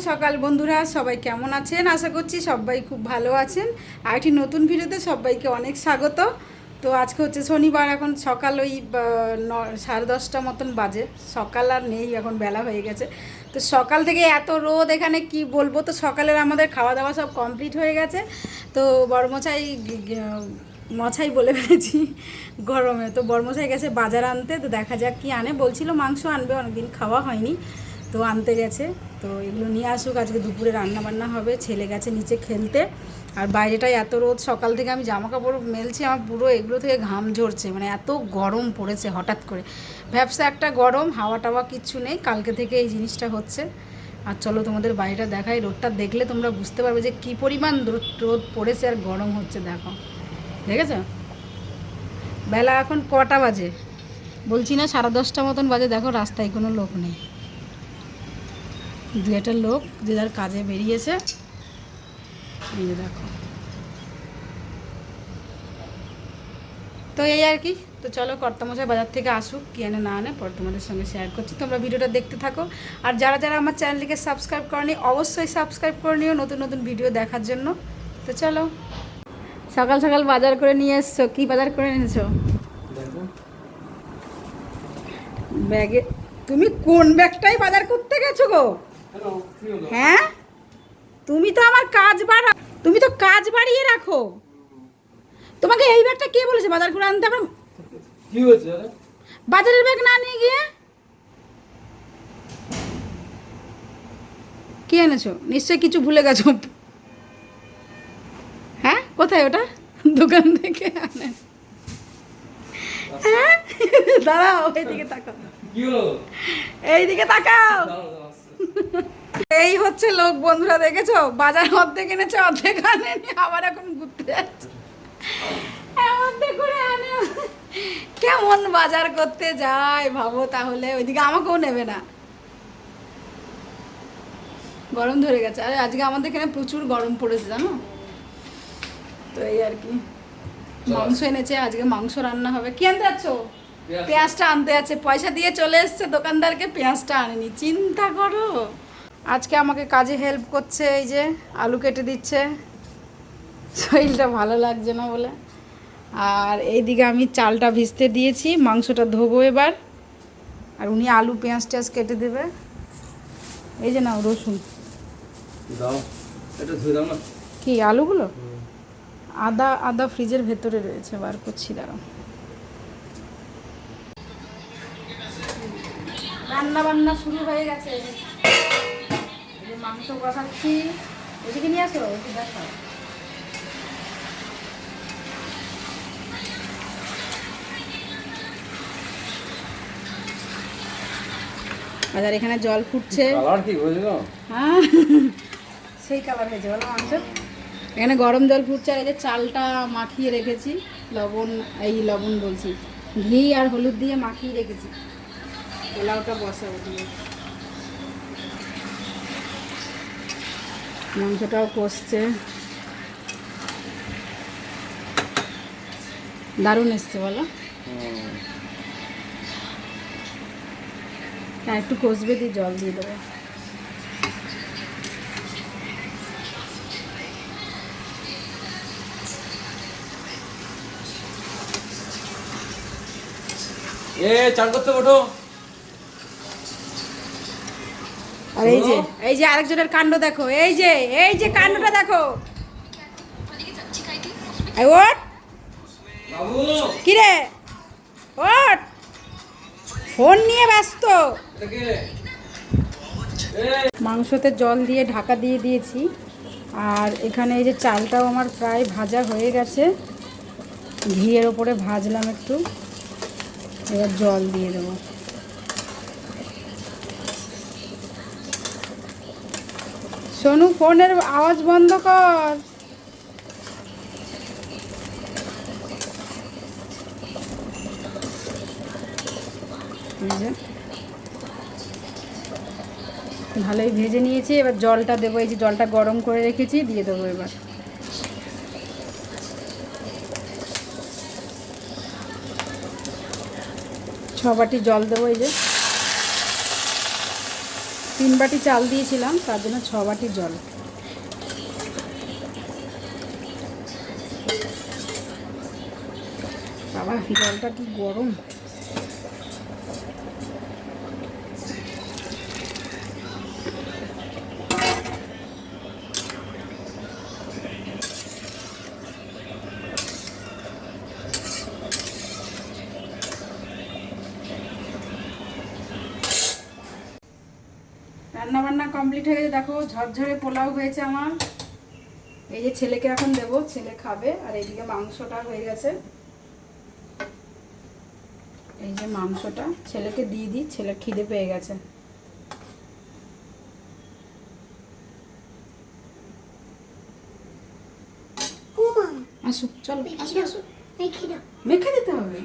সকাল বন্ধুরা, সবাই কেমন আছেন? আশা করছি সবাই খুব ভালো আছেন। আর একটি নতুন ভিডিওতে সবাইকে অনেক স্বাগত। তো আজকে হচ্ছে শনিবার, এখন সকাল ওই 10:30 মতন বাজে। সকাল আর নেই, এখন বেলা হয়ে গেছে। তো সকাল থেকে এত রোদ, এখানে কি বলবো। তো সকালের আমাদের খাওয়া দাওয়া সব কমপ্লিট হয়ে গেছে। তো বড়মশাই মশাই বলে ফেলেছি গরমে, তো বড়মশাই গেছে বাজার আনতে। তো দেখা যাক কি আনে, বলছিল মাংস আনবে, অনেকদিন খাওয়া হয়নি, তো আনতে গেছে। তো এগুলো নিয়ে আসুক, আজকে দুপুরে রান্না বান্না হবে। ছেলে গেছে নিচে খেলতে। আর বাইরেটায় এত রোদ, সকাল থেকে আমি জামা কাপড় মেলছি, আমার পুরো এগুলো থেকে ঘাম ঝরছে, মানে এত গরম পড়েছে হঠাৎ করে। ভ্যাবসা একটা গরম, হাওয়া টাওয়া কিচ্ছু নেই, কালকে থেকে এই জিনিসটা হচ্ছে। আর চলো তোমাদের বাইরেটা দেখাই, রোদটা দেখলে তোমরা বুঝতে পারবে যে কী পরিমাণ রোদ পড়েছে আর গরম হচ্ছে। দেখো, দেখেছ? বেলা এখন কটা বাজে বলছি না, 10:30 মতন বাজে। দেখো রাস্তায় কোনো লোক নেই, দু একটা লোক যে যার কাজে বেরিয়েছে। এই যে দেখো, তো এই আর কি। তো চলো কর্তামশাই বাজার থেকে আসুক, কি আনে না আনে পর তোমাদের সঙ্গে শেয়ার করছি। তোমরা ভিডিওটা দেখতে থাকো। আর যারা যারা আমার চ্যানেলটিকে সাবস্ক্রাইব করনি, অবশ্যই সাবস্ক্রাইব করে নিও নতুন নতুন ভিডিও দেখার জন্য। তো চলো, সকাল সকাল বাজার করে নিয়ে এসছো। কি বাজার করে এনেছো? ব্যাগে? তুমি কোন ব্যাগটাই বাজার করতে গেছো গো? হ্যাঁ, তুমি তো আমার কাজ বাড়া, তুমি তো কাজ বাড়িয়ে রাখো। তোমাকে এই ব্যাগটা কে বলেছে বাজার করে আনতে? আমার কি হয়েছে? বাজারের ব্যাগ না নিয়ে গিয়ে কি এনেছো? নিশ্চয়ই কিছু ভুলে গেছো। হ্যাঁ, কোথায় ওটা? দোকান থেকে আনে? হ্যাঁ, দাঁড়াও, এইদিকে তাকাও, কি হলো? এইদিকে তাকাও। এই হচ্ছে লোক বন্ধুরা, দেখেছো? বাজার অর্ধেক এনেছে, অর্ধেক আনেনি, আবার এখন ঘুরতে যাচ্ছে। অর্ধেক করে আনে, কেমন বাজার করতে যায় ভাবো তাহলে। ওইদিকে আমাকেও নেবে না, গরম ধরে গেছে। আরে আজকে আমাদের এখানে প্রচুর গরম পড়েছে, জানো তো। এই আর কি, মাংস এনেছে, আজকে মাংস রান্না হবে। কি আনতে যাচ্ছ? পেঁয়াজটা আনতে আছে, পয়সা দিয়ে চলে এসছে দোকানদারকে, পেঁয়াজটা আনেনি, চিন্তা করো। আজকে আমাকে কাজে হেল্প করছে, এই যে আলু কেটে দিচ্ছে, শরীরটা ভালো লাগছে না বলে। আর এইদিকে আমি চালটা ভিজতে দিয়েছি, মাংসটা ধোবো এবার। আর উনি আলু পেঁয়াজ টেঁয়াজ কেটে দেবে। এই যে নাও রসুন দাও, এটা ধুয়ে দাও না। কি আলুগুলো? আদা আদা ফ্রিজের ভেতরে রয়েছে, বার করছি, দাঁড়াও। রান্না বান্না শুরু হয়ে গেছে, মাংস কষাচ্ছি। এদিকে নিয়ে আসো, একটু দেখো। আর এখানে জল ফুটছে। কালার কি বুঝলো? হ্যাঁ, সেই কালার হয়েছে বলো মাংস। এখানে গরম জল ফুটছে, আর এই যে চালটা মাখিয়ে রেখেছি, লবণ, এই লবণ বলছি, ঘি আর হলুদ দিয়ে মাখিয়ে রেখেছি। পোলাওটা বসাবো দিয়ে, মাংসটাও কষছে, দারুণ এসছে বলো। হ্যাঁ, একটু কষবে, দিয়ে জল দিয়ে দেবো। চান করতে ওঠো। আর এই যে আরেকজনের কাণ্ড দেখো, এই যে কাণ্ডটা দেখো। ওঠ, বাবু কিরে ওঠ, ফোন নিয়ে ব্যস্ত। মাংসতে জল দিয়ে ঢাকা দিয়ে দিয়েছি। আর এখানে এই যে চালটাও আমার প্রায় ভাজা হয়ে গেছে, ঘিয়ের ওপরে ভাজলাম একটু। এবার জল দিয়ে দেবো। সোনু, ফোনের আওয়াজ বন্ধ কর। ভালোই ভেজে নিয়েছি, এবার জলটা দেবো। এই যে জলটা গরম করে রেখেছি, দিয়ে দেবো এবার। 6 বাটি জল দেবো। এই যে 3 বাটি চাল দিয়েছিলাম, তার জন্য 6 বাটি জল। বাবা জলটা কি গরম! রান্নাবান্না কমপ্লিট হয়ে গেছে, দেখো ঝরঝরে পোলাও হয়েছে আমার। এই যে ছেলেকে এখন দেবো, ছেলে খাবে। আর এইদিকে মাংসটা হয়ে গেছে, এই যে মাংসটা ছেলেকে দিয়ে দিই, ছেলে খিদে পেয়ে গেছে। আসুক, চলো আসো আসো, মেখে দিতে হবে।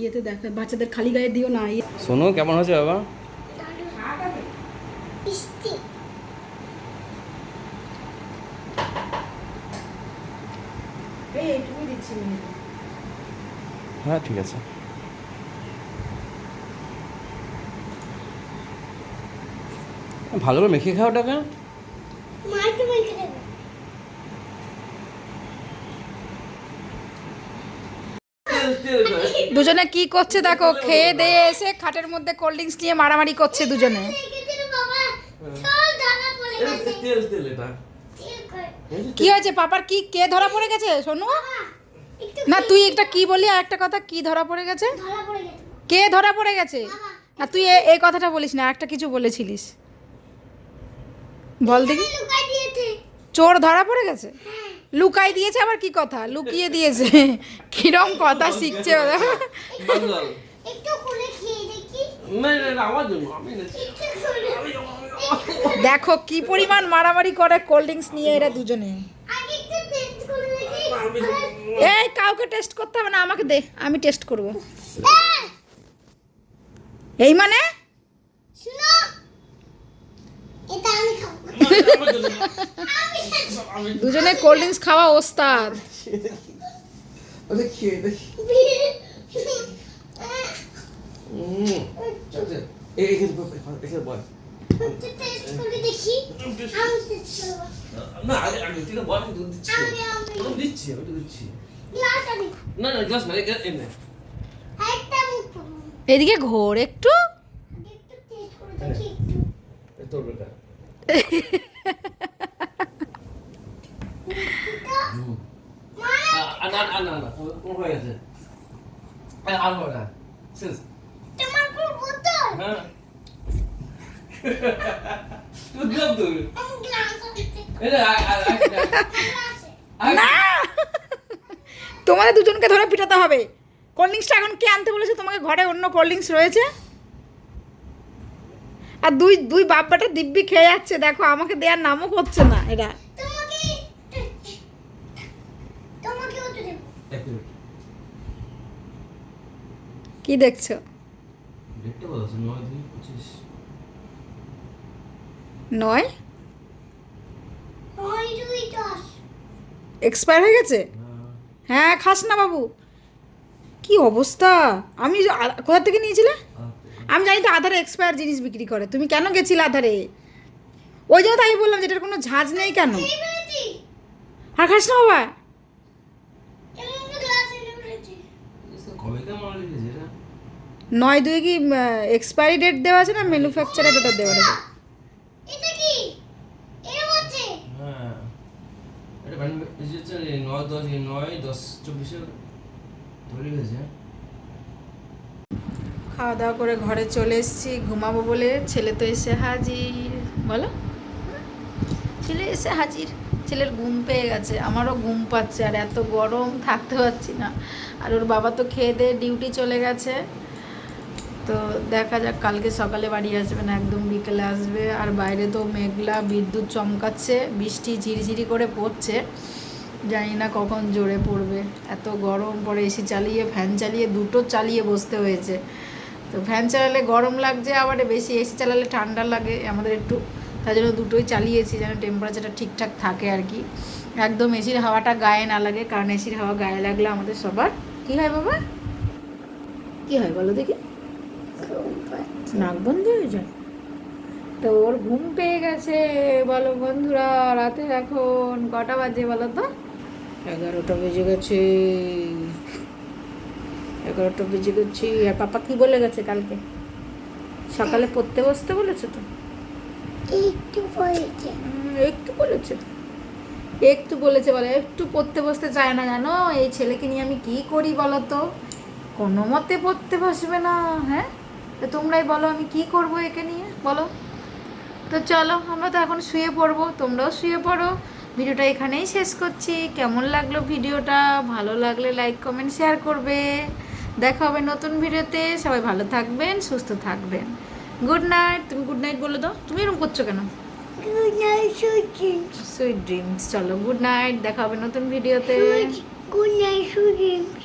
ইয়েতে দেখা বাচ্চাদের খালি গায়ে দিও না। শোনো কেমন হয়েছে বাবা? এইটুকুই দিচ্ছি। হ্যাঁ ঠিক আছে। ভালো করে মেখে খাও ওটাকে। দুজনে কি করছে দেখো, খেয়ে দিয়ে এসে খাটের মধ্যে কোল্ড ড্রিঙ্কস নিয়ে মারামারি করছে দুজনে। কি হয়েছে পাপার? কি কে ধরা পড়ে গেছে সোনু? না তুই একটা কি বলি, আর একটা কথা, কি ধরা পড়ে গেছে? কে ধরা পড়ে গেছে? না তুই এই কথাটা বলিস না, একটা কিছু বলেছিলিস, বল দেখি। চোর ধরা পড়ে গেছে? লুকাই দিয়েছে আবার কি কথা? লুকিয়ে দিয়েছে? কিরম কথা শিখছে ওরা। দেখো কি পরিমাণ মারামারি করে কোল্ড ড্রিঙ্কস নিয়ে এরা দুজনে। এই কাউকে টেস্ট করতে হবে না, আমাকে দে, আমি টেস্ট করব। এই মানে দুজনে কোল্ড ড্রিঙ্কস খাওয়া ওস্তাদ। এদিকে ঘোর একটু। তোমাদের দুজনকে ধরে পিটাতে হবে। কোল্ড ড্রিঙ্কসটা এখন কে আনতে বলেছে তোমাকে? ঘরে অন্য কোল্ড ড্রিঙ্কস রয়েছে। আর দুই দুই বাপ্পাটা দিব্যি খেয়ে যাচ্ছে, দেখো আমাকে দেওয়ার নামও করছে না এরা। কি দেখছো? নয় এক্সপায়ার হয়ে গেছে? হ্যাঁ খাস না বাবু। কি অবস্থা! আমি কোথা থেকে নিয়েছিলে? আমি জানি তো আধারে এক্সপায়ার জিনিস বিক্রি করে। তুমি কেন গেছিলে আধারে? ওই জন্য তাই বললাম যেটার কোনো ঝাঁজ নেই কেন। আর খাস না বাবা। 9/2 কি এক্সপায়ারি ডেট দেওয়া আছে না ম্যানুফ্যাকচারের ওটা দেওয়া আছে? এটা কি এর মধ্যে? হ্যাঁ এটা মানে হচ্ছে 9/10 তৈরি হয়েছে। খাওয়া দাওয়া করে ঘরে চলে এসেছি ঘুমাবো বলে। ছেলে তো এসে হাজির। বলো, ছেলে এসে হাজির। ছেলের ঘুম পেয়ে গেছে, আমারও ঘুম পাচ্ছে, আর এত গরম থাকতে পারছি না। আর ওর বাবা তো খেয়ে দিয়ে ডিউটি চলে গেছে। তো দেখা যাক, কালকে সকালে বাড়ি আসবে না, একদম বিকেলে আসবে। আর বাইরে তো মেঘলা, বিদ্যুৎ চমকাচ্ছে, বৃষ্টি ঝিরিঝিরি করে পড়ছে, জানি না কখন জোরে পড়বে। এত গরম পড়ে, এসি চালিয়ে ফ্যান চালিয়ে দুটো চালিয়ে বসতে হয়েছে। তো ফ্যান চালালে গরম লাগছে, আবার বেশি এসি চালালে ঠান্ডা লাগে আমাদের একটু, তার জন্য দুটোই চালিয়েছি যেন টেম্পারেচারটা ঠিকঠাক থাকে আর কি। একদম এসির হাওয়াটা গায়ে না লাগে, কারণ এসির হাওয়া গায়ে লাগলে আমাদের সবার কি হয় বাবা? কি হয় বলো দেখি? নাক বন্ধ হয়ে যায়। তো ওর ঘুম পেয়ে গেছে। বলো বন্ধুরা, রাতে এখন কটা বাজে বলো তো? 11টা বেজে গেছে। 11টা বেজে গেছে। আর পাপা কি বলে গেছে কালকে? সকালে পড়তে বসতে বলেছে তো? একটু পড়েছে। একটু বলেছে। একটু বলেছে বলে, একটু পড়তে বসতে চায় না জানো? এই ছেলেকে নিয়ে আমি কি করি বলো তো? কোনো মতে পড়তে বসবে না। হ্যাঁ, তো তোমরাই বলো আমি কি করব একে নিয়ে, বলো? তো চলো, আমরা তো এখন শুয়ে পড়বো, তোমরাও শুয়ে পড়ো। ভিডিওটা এখানেই শেষ করছি। কেমন লাগলো ভিডিওটা? ভালো লাগলে লাইক কমেন্ট শেয়ার করবে। দেখা হবে নতুন ভিডিওতে। সবাই ভালো থাকবেন, সুস্থ থাকবেন। Good night. তুমি গুড নাইট বলে দাও। তুমি এরকম করছো কেন? Good night, sweet dreams. Sweet dreams. চলো, গুড নাইট। দেখা হবে নতুন ভিডিওতে। Good night, sweet dreams.